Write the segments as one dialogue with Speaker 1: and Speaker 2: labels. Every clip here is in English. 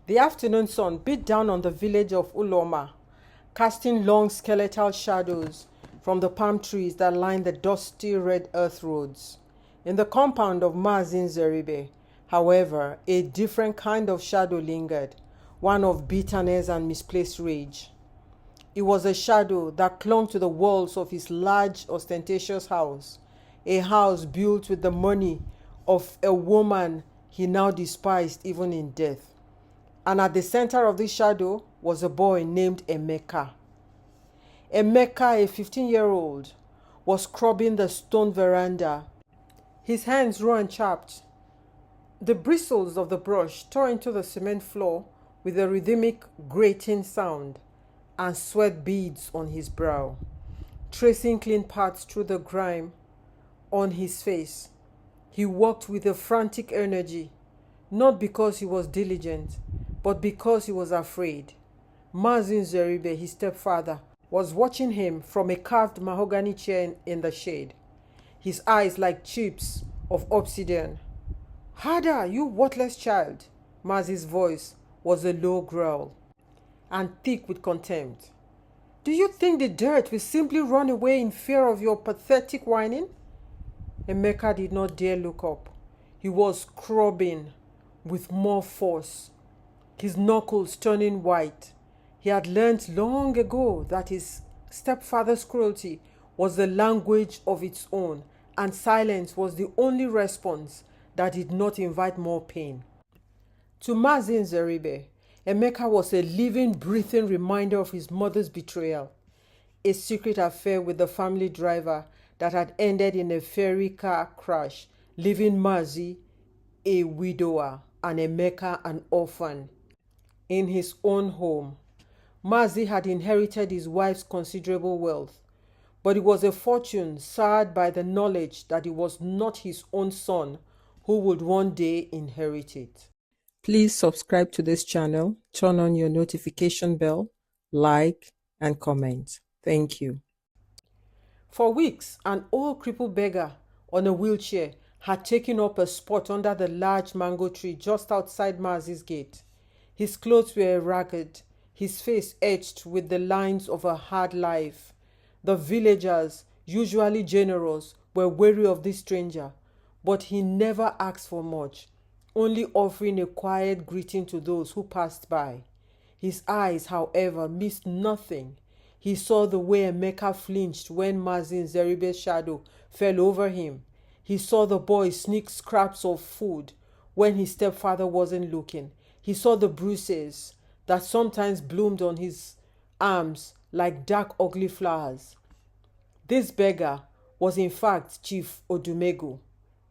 Speaker 1: The afternoon sun beat down on the village of Uloma, casting long skeletal shadows from the palm trees that lined the dusty red earth roads. In the compound of Mazi Nzeribe, however, a different kind of shadow lingered, one of bitterness and misplaced rage. It was a shadow that clung to the walls of his large, ostentatious house, a house built with the money of a woman he now despised even in death. And at the center of this shadow was a boy named Emeka. Emeka, a 15-year-old, was scrubbing the stone veranda, his hands raw and chapped. The bristles of the brush tore into the cement floor with a rhythmic grating sound, and sweat beads on his brow, tracing clean paths through the grime on his face. He worked with a frantic energy, not because he was diligent, but because he was afraid. Mazi Nzeribe, his stepfather, was watching him from a carved mahogany chair in the shade, his eyes like chips of obsidian. "Harder, you worthless child!" Mazi's voice was a low growl, and thick with contempt. "Do you think the dirt will simply run away in fear of your pathetic whining?" Emeka did not dare look up. He was scrubbing with more force, his knuckles turning white. He had learnt long ago that his stepfather's cruelty was the language of its own, and silence was the only response that did not invite more pain. To Mazi Nzeribe, Emeka was a living, breathing reminder of his mother's betrayal, a secret affair with the family driver that had ended in a ferry car crash, leaving Mazi a widower and Emeka an orphan in his own home. Mazi had inherited his wife's considerable wealth, but it was a fortune soured by the knowledge that it was not his own son who would one day inherit it. Please subscribe to this channel, turn on your notification bell, like, and comment. Thank you. For weeks, an old crippled beggar on a wheelchair had taken up a spot under the large mango tree just outside Mazi's gate. His clothes were ragged, his face etched with the lines of a hard life. The villagers, usually generous, were wary of this stranger, but he never asked for much, only offering a quiet greeting to those who passed by. His eyes, however, missed nothing. He saw the way Emeka flinched when Mazi Nzeribe's shadow fell over him. He saw the boy sneak scraps of food when his stepfather wasn't looking. He saw the bruises that sometimes bloomed on his arms like dark, ugly flowers. This beggar was in fact Chief Odumegu,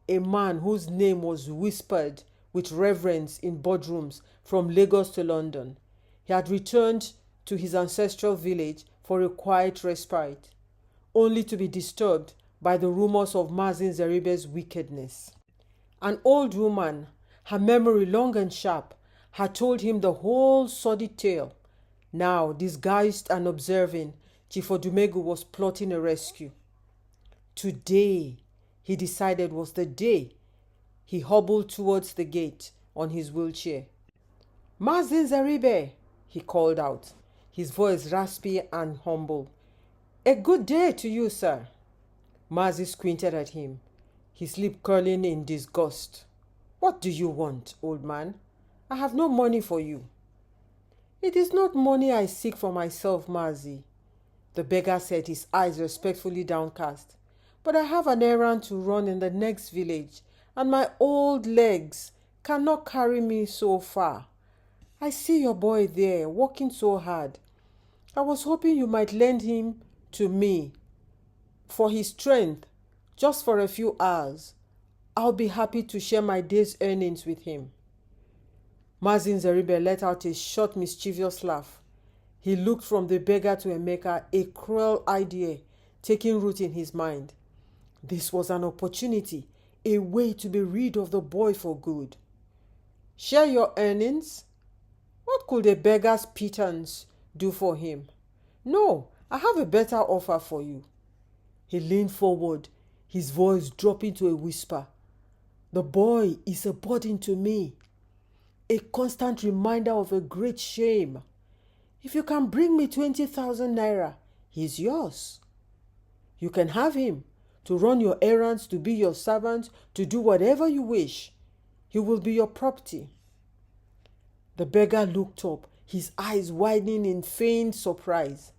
Speaker 1: a man whose name was whispered with reverence in boardrooms from Lagos to London. He had returned to his ancestral village for a quiet respite, only to be disturbed by the rumors of Mazi Nzeribe's wickedness. An old woman, her memory long and sharp, had told him the whole sordid tale. Now, disguised and observing, Chief Odumegu was plotting a rescue. Today, he decided, was the day. He hobbled towards the gate on his wheelchair. "Mazi Nzeribe," he called out, his voice raspy and humble. "A good day to you, sir." Mazi squinted at him, his lip curling in disgust. "What do you want, old man? I have no money for you." "It is not money I seek for myself, Mazi," the beggar said, his eyes respectfully downcast. "But I have an errand to run in the next village, and my old legs cannot carry me so far. I see your boy there, working so hard. I was hoping you might lend him to me for his strength, just for a few hours. I'll be happy to share my day's earnings with him." Mazi Nzeribe let out a short, mischievous laugh. He looked from the beggar to Emeka, a cruel idea taking root in his mind. This was an opportunity, a way to be rid of the boy for good. Share your earnings? What could a beggar's pittance do for him? No, I have a better offer for you. He leaned forward, his voice dropping to a whisper. The boy is a burden to me. a constant reminder of a great shame. If you can bring me 20,000 naira, he's yours. You can have him to run your errands, to be your servant, to do whatever you wish. He will be your property. The beggar looked up, his eyes widening in feigned surprise.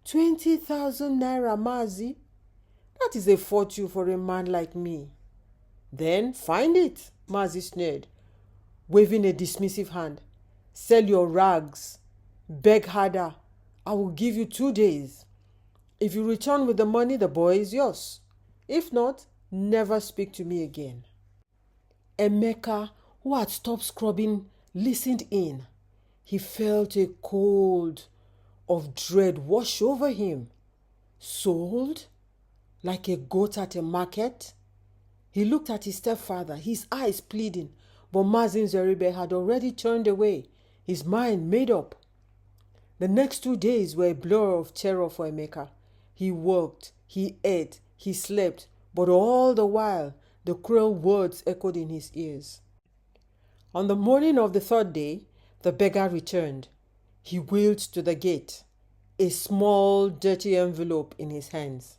Speaker 1: 20,000 naira, Mazi? That is a fortune for a man like me. Then find it, Mazi sneered, waving a dismissive hand. Sell your rags. Beg harder. I will give you 2 days. If you return with the money, the boy is yours. If not, never speak to me again. Emeka, who had stopped scrubbing, listened in. He felt a cold of dread wash over him. Sold? Like a goat at a market? He looked at his stepfather, his eyes pleading, but Mazi Nzeribe had already turned away, his mind made up. The next 2 days were a blur of terror for Emeka. He worked, he ate, he slept, but all the while the cruel words echoed in his ears. On the morning of the 3rd day, the beggar returned. He wheeled to the gate, a small, dirty envelope in his hands.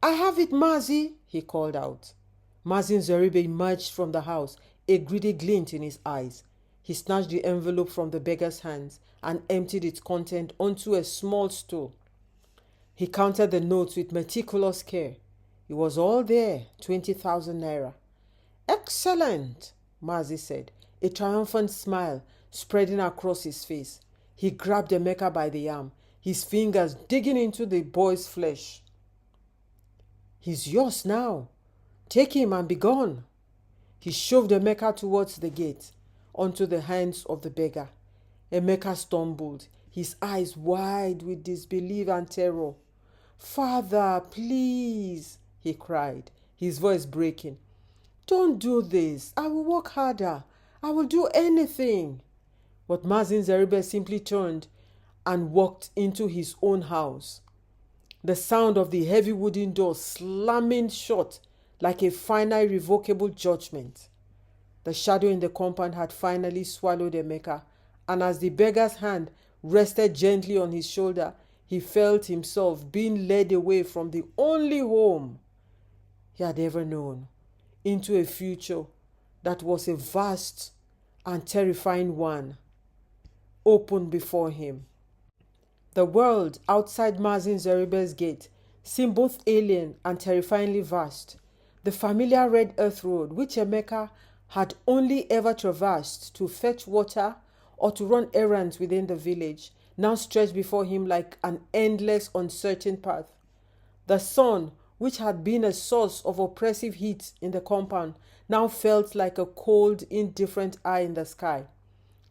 Speaker 1: "I have it, Mazi," he called out. Mazi Nzeribe emerged from the house, a greedy glint in his eyes. He snatched the envelope from the beggar's hands and emptied its content onto a small stool. He counted the notes with meticulous care. It was all there, 20,000 naira. "Excellent," Mazi said, a triumphant smile spreading across his face. He grabbed Emeka by the arm, his fingers digging into the boy's flesh. "He's yours now. Take him and be gone." He shoved Emeka towards the gate, onto the hands of the beggar. Emeka stumbled, his eyes wide with disbelief and terror. "Father, please," he cried, his voice breaking. "Don't do this. I will work harder. I will do anything." But Mazi Nzeribe simply turned and walked into his own house. The sound of the heavy wooden door slamming shut like a final irrevocable judgment. The shadow in the compound had finally swallowed Emeka, and as the beggar's hand rested gently on his shoulder, he felt himself being led away from the only home he had ever known, into a future that was a vast and terrifying one, opened before him. The world outside Mazi Nzeribe's gate seemed both alien and terrifyingly vast. The familiar red earth road, which Emeka had only ever traversed to fetch water or to run errands within the village, now stretched before him like an endless, uncertain path. The sun, which had been a source of oppressive heat in the compound, now felt like a cold, indifferent eye in the sky.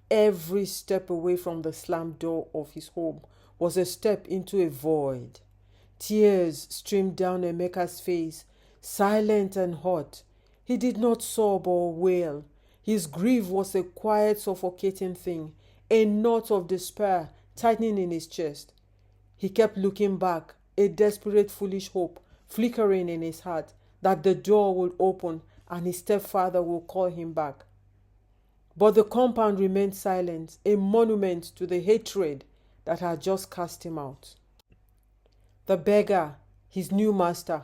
Speaker 1: Every step away from the slammed door of his home was a step into a void. Tears streamed down Emeka's face, silent and hot. He did not sob or wail. His grief was a quiet, suffocating thing, a knot of despair tightening in his chest. He kept looking back, a desperate, foolish hope flickering in his heart that the door would open and his stepfather would call him back. But the compound remained silent, a monument to the hatred that had just cast him out. The beggar, his new master,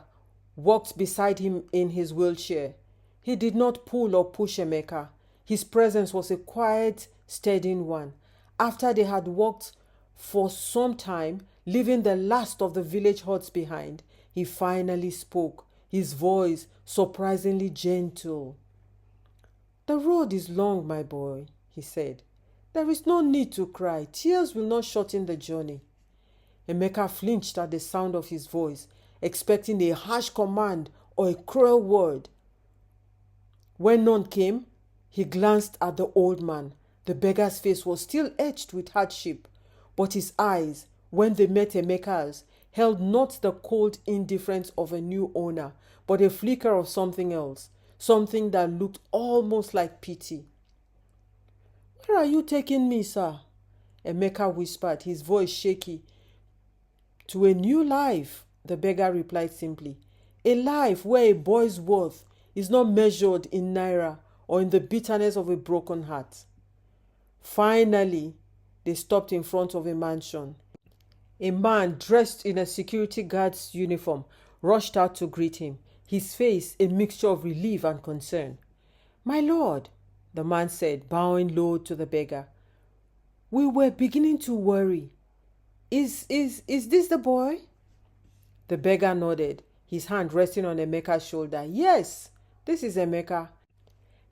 Speaker 1: walked beside him in his wheelchair. He did not pull or push Emeka. His presence was a quiet, steadying one. After they had walked for some time, leaving the last of the village huts behind, he finally spoke, his voice surprisingly gentle. "The road is long, my boy," he said. "There is no need to cry. Tears will not shorten the journey." Emeka flinched at the sound of his voice, expecting a harsh command or a cruel word. When none came, he glanced at the old man. The beggar's face was still etched with hardship, but his eyes, when they met Emeka's, held not the cold indifference of a new owner, but a flicker of something else, something that looked almost like pity. "Where are you taking me, sir?" Emeka whispered, his voice shaky. "To a new life," the beggar replied simply. "A life where a boy's worth is not measured in naira or in the bitterness of a broken heart. Finally, they stopped in front of a mansion. A man dressed in a security guard's uniform rushed out to greet him, his face a mixture of relief and concern. "My lord," the man said, bowing low to the beggar, "we were beginning to worry. Is this the boy?" The beggar nodded, his hand resting on Emeka's shoulder. "Yes, this is Emeka.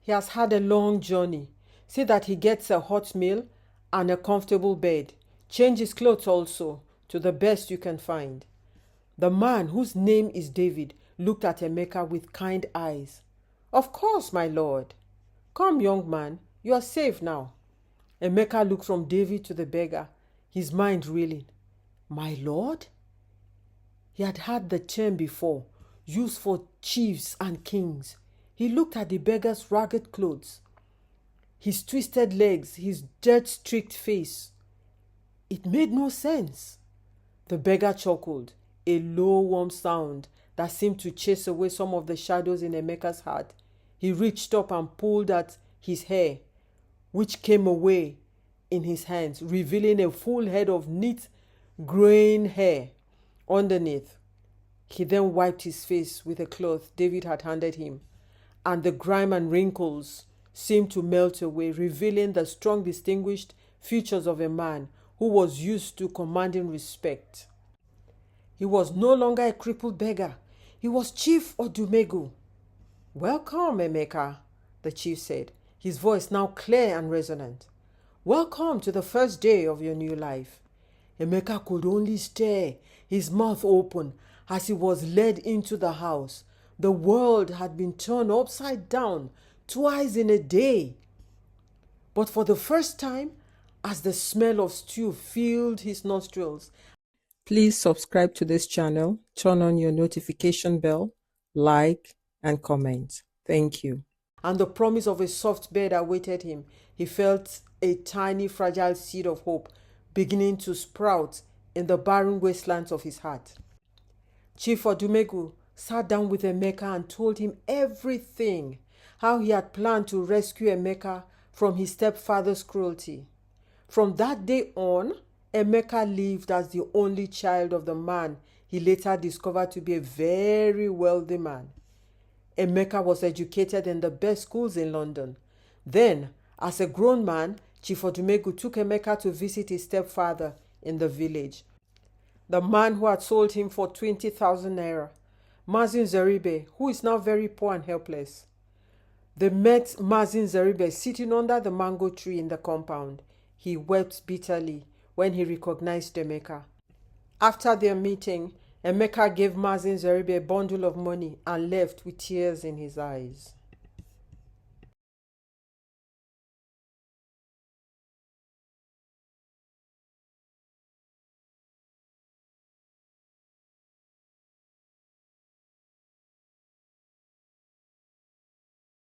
Speaker 1: He has had a long journey. See that he gets a hot meal and a comfortable bed. Change his clothes also, to the best you can find." The man, whose name is David, looked at Emeka with kind eyes. "Of course, my lord. Come, young man, you are safe now." Emeka looked from David to the beggar, his mind reeling. "My lord?" He had heard the term before, used for chiefs and kings. He looked at the beggar's ragged clothes, his twisted legs, his dirt-streaked face. It made no sense. The beggar chuckled, a low, warm sound that seemed to chase away some of the shadows in Emeka's heart. He reached up and pulled at his hair, which came away in his hands, revealing a full head of neat, graying hair underneath. He then wiped his face with a cloth David had handed him, and the grime and wrinkles seemed to melt away, revealing the strong, distinguished features of a man who was used to commanding respect. He was no longer a crippled beggar. He was Chief Odumegu. "Welcome, Emeka," the chief said, his voice now clear and resonant. "Welcome to the first day of your new life." Emeka could only stare, his mouth open, as he was led into the house. The world had been turned upside down twice in a day. But for the first time, as the smell of stew filled his nostrils. Please subscribe to this channel, turn on your notification bell, like, and comment. Thank you. And the promise of a soft bed awaited him. He felt a tiny, fragile seed of hope beginning to sprout in the barren wastelands of his heart. Chief Odumegu sat down with Emeka and told him everything, how he had planned to rescue Emeka from his stepfather's cruelty. From that day on, Emeka lived as the only child of the man he later discovered to be a very wealthy man. Emeka was educated in the best schools in London. Then, as a grown man, Chief Odumegu took Emeka to visit his stepfather in the village, the man who had sold him for 20,000 naira, Mazi Nzeribe, who is now very poor and helpless. They met Mazi Nzeribe sitting under the mango tree in the compound. He wept bitterly when he recognized Emeka. After their meeting, Emeka gave Mazi Nzeribe a bundle of money and left with tears in his eyes.